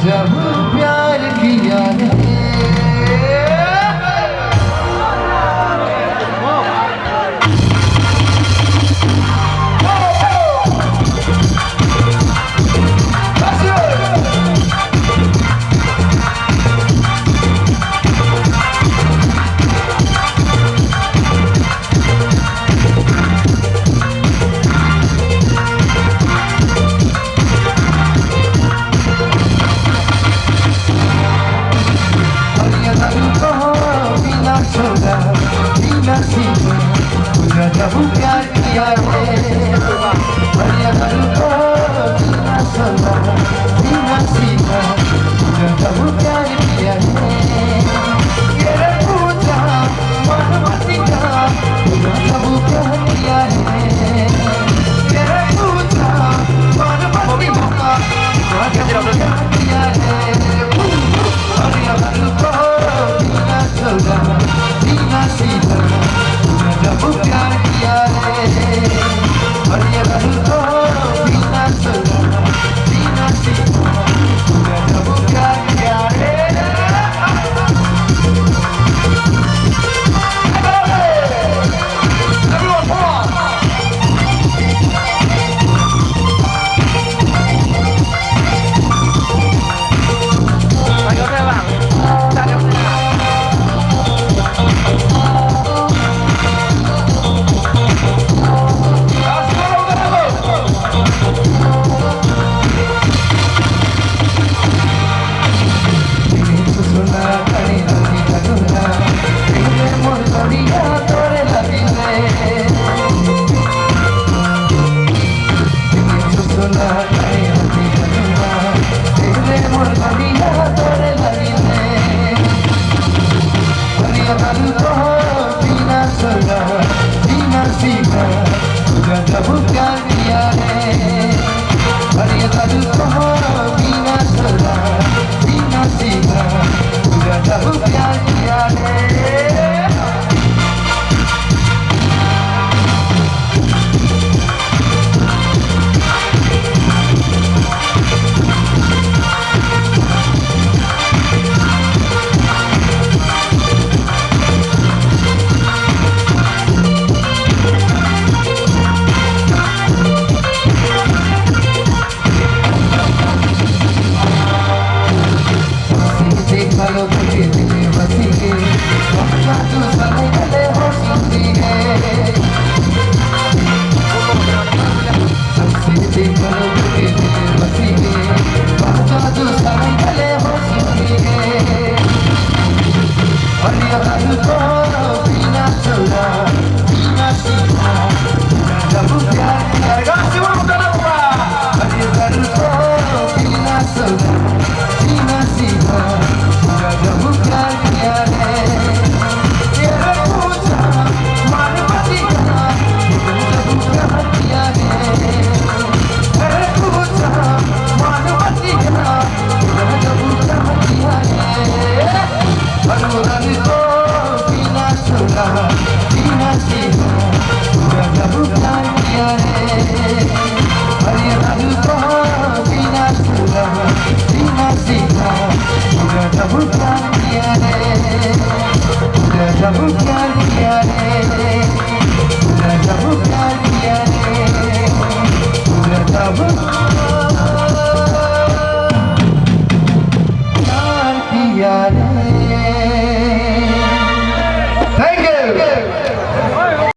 जब प्यार किया है जब प्यार किया है बढ़िया दिल को जीना सोना जीना सीखा जब प्यार किया है ये पूछा मनमती का जब प्यार किया है ये पूछा मनमती का जब प्यार किया है बढ़िया दिल को जीना सोना जीना सीखा जब प्यार किया है बढ़िया दिल को जीना सोना जीना सीखा जब प्यार किया है जब प्यार किया है बढ़िया दिल को जीना सोना जीना सीखा जब प्यार किया है जब प्यार किया है जब प्यार किया है जब